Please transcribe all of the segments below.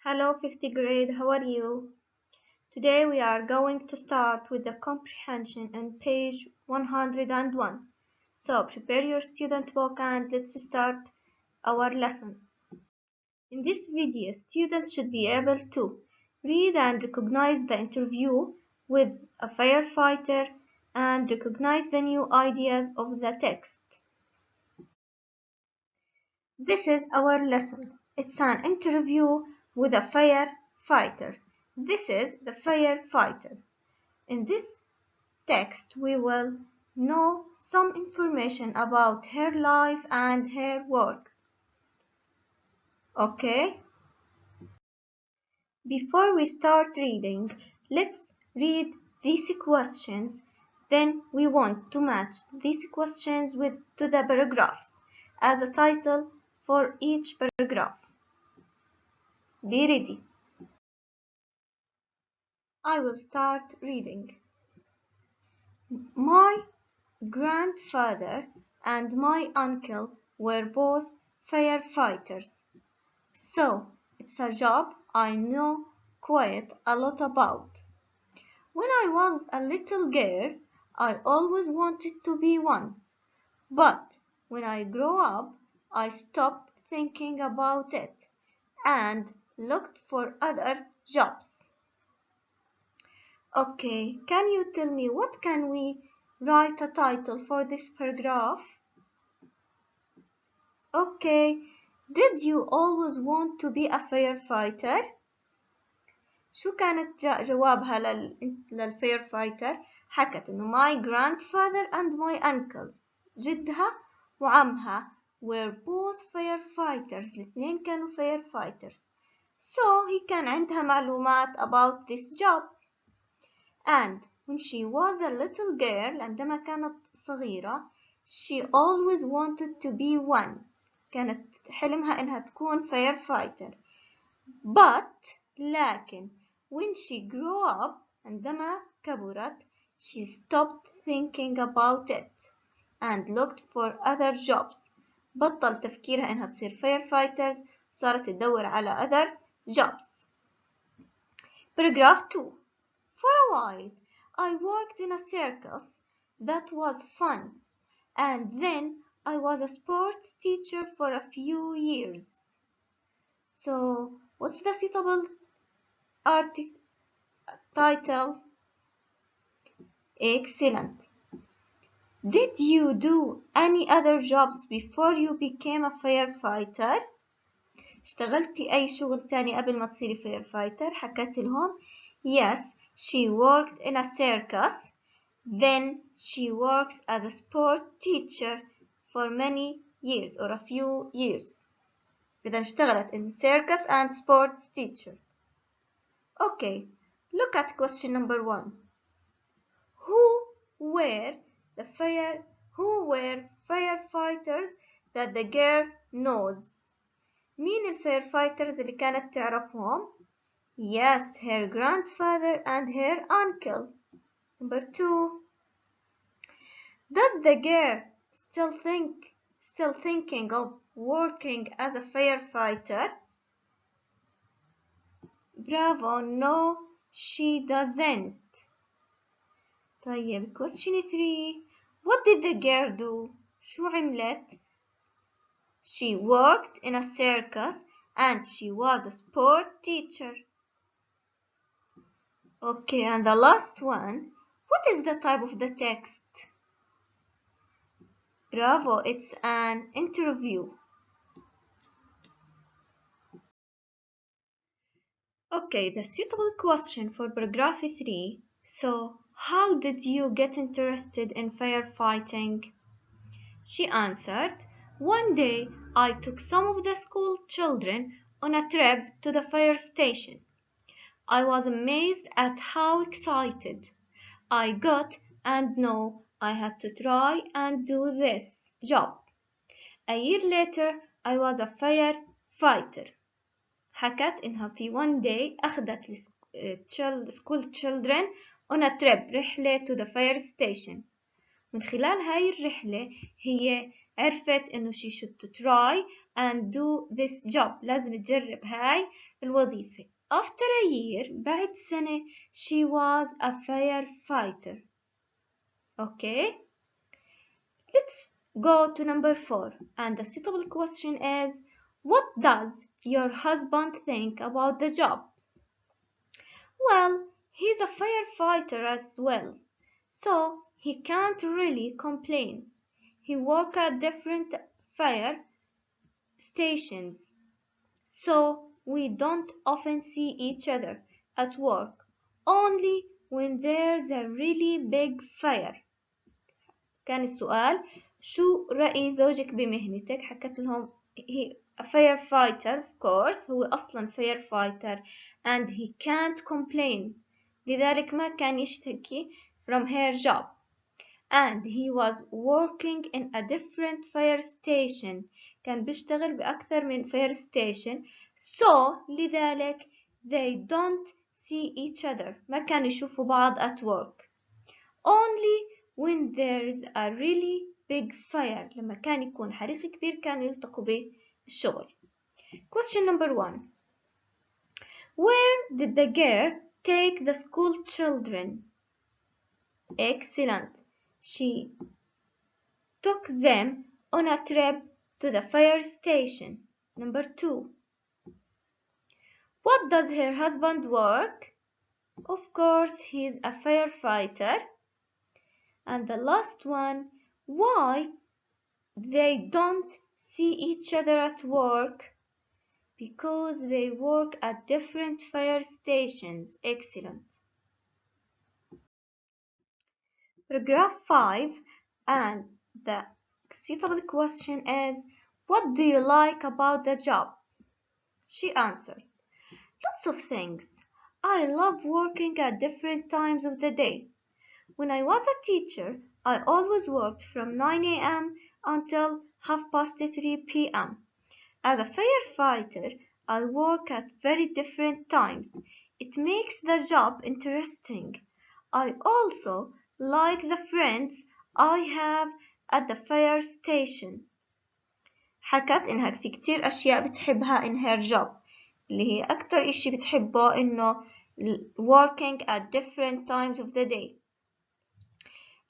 Hello, 50th grade, how are you? Today we are going to start with the comprehension on page 101. So prepare your student book and let's start our lesson. In this video, students should be able to read and recognize the interview with a firefighter and recognize the new ideas of the text. This is our lesson. It's an interview with a firefighter. This is the firefighter. In this text, we will know some information about her life and her work. Okay? Before we start reading, let's read these questions. Then we want to match these questions to the paragraphs as a title for each paragraph. Be ready. I will start reading. My grandfather and my uncle were both firefighters, so it's a job I know quite a lot about. When I was a little girl, I always wanted to be one, but when I grew up, I stopped thinking about it and looked for other jobs. Okay, can you tell me what can we write a title for this paragraph? Okay, did you always want to be a firefighter? شو كانت جوابها للفاير حكت إنه my grandfather and my uncle جدها وعمها were both firefighters الاثنين كانوا firefighters so هي كان عندها معلومات about this job and when she was a little girl عندما كانت صغيرة she always wanted to be one كانت حلمها إنها تكون firefighter but لكن when she grew up عندما كبرت she stopped thinking about it and looked for other jobs بطل تفكيرها إنها تصير firefighters وصارت تدور على other jobs. Paragraph 2. For a while I worked in a circus. That was fun. And then I was a sports teacher for a few years. So what's the suitable title? Excellent. Did you do any other jobs before you became a firefighter? اشتغلتي أي شغل تاني قبل ما تصيري firefighter؟ حكت لهم Yes, she worked in a circus. Then she works as a sport teacher for many years or a few years. إذا اشتغلت in circus and sports teacher. Okay, look at question number 1. Who were firefighters that the girl knows? مين الفايرفايترز اللي كانت تعرفهم؟ Yes, her grandfather and her uncle. Number 2. Does the girl still thinking of working as a firefighter? Bravo, no, she doesn't. طيب, question 3. What did the girl do? شو عملت? She worked in a circus and she was a sport teacher. Okay, and the last one. What is the type of the text? Bravo, it's an interview. Okay, the suitable question for paragraph 3. So, how did you get interested in firefighting? She answered, One day I took some of the school children on a trip to the fire station. I was amazed at how excited I got and know I had to try and do this job. A year later I was a firefighter. حكت إنها في one day أخذت school children on a trip رحلة to the fire station. من خلال هاي الرحلة هي عرفت إنه she should try and do this job. لازم تجرب هاي الوظيفة. After a year, بعد سنة, she was a firefighter. Okay, let's go to number 4. And the suitable question is, what does your husband think about the job? Well, he's a firefighter as well, so he can't really complain. He works at different fire stations, so we don't often see each other at work, only when there's a really big fire. كان السؤال شو رأي زوجك بمهنتك؟ حكت لهم he a firefighter of course، هو أصلا firefighter and he can't complain، لذلك ما كان يشتكي from her job. And he was working in a different fire station، كان بيشتغل بأكثر من fire station، so لذلك they don't see each other، ما كانوا يشوفوا بعض at work، only when there's a really big fire، لما كان يكون حريق كبير كانوا يلتقوا بالشغل. Question number 1. Where did the girl take the school children? Excellent. She took them on a trip to the fire station. Number 2. What does her husband work? Of course, he's a firefighter. And the last one, why they don't see each other at work? Because they work at different fire stations. Excellent. Paragraph 5, and the suitable question is, what do you like about the job? She answered, lots of things. I love working at different times of the day. When I was a teacher, I always worked from 9 a.m. until 3:30 p.m. As a firefighter, I work at very different times. It makes the job interesting. I also like the friends I have at the fire station. حكت إنها في كتير أشياء بتحبها in her job، اللي هي أكتر إشي بتحبه إنه working at different times of the day.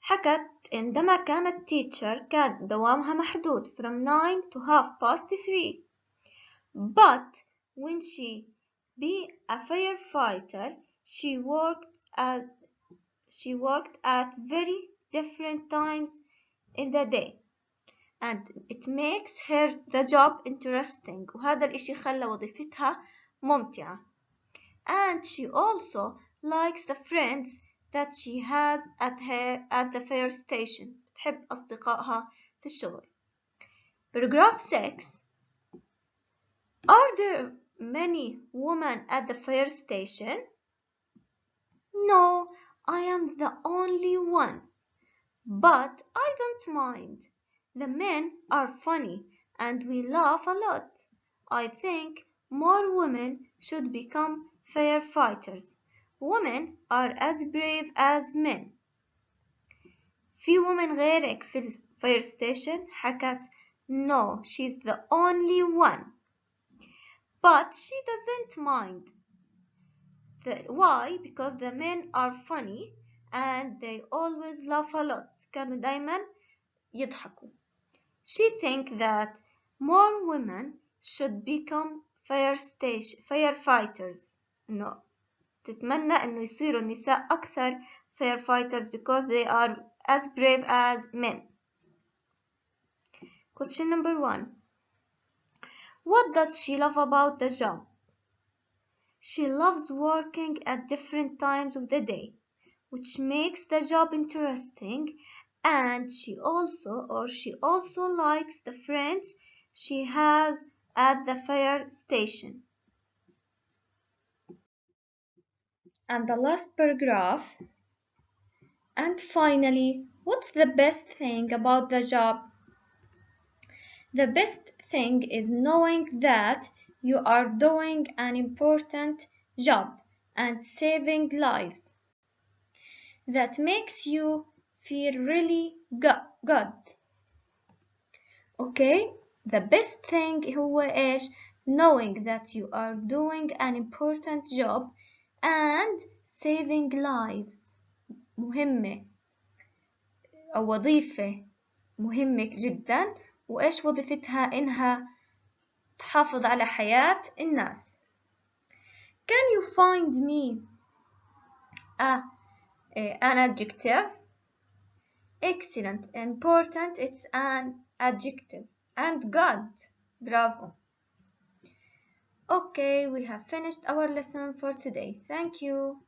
حكت عندما كانت teacher كان دوامها محدود from 9 to 3:30. But when she be a firefighter, she worked at very different times in the day, and it makes her the job interesting. وهذا الإشي خلى وظيفتها ممتعة. And she also likes the friends that she has at the fire station. بتحب أصدقائها في الشغل. Paragraph 6. Are there many women at the fire station? No, I am the only one. But I don't mind. The men are funny and we laugh a lot. I think more women should become firefighters. Women are as brave as men. في women غيرك في الفاير ستيشن؟ حكت no, she's the only one. But she doesn't mind. Why? Because the men are funny and they always laugh a lot. كانوا دايما يضحكوا. She thinks that more women should become firefighters. إنه تتمنى إنه يصيروا النساء أكثر firefighters because they are as brave as men. Question number 1. What does she love about the job? She loves working at different times of the day, which makes the job interesting, and she also likes the friends she has at the fire station. And the last paragraph. And finally, what's the best thing about the job? The best thing is knowing that you are doing an important job and saving lives. That makes you feel really good. Okay, The best thing هو إيش؟ knowing that you are doing an important job and saving lives. مهمة أو وظيفة مهمة جدا، وإيش وظيفتها؟ إنها تحافظ على حياة الناس. Can you find me an adjective? Excellent. Important, it's an adjective. And good. Bravo. Okay, we have finished our lesson for today. Thank you.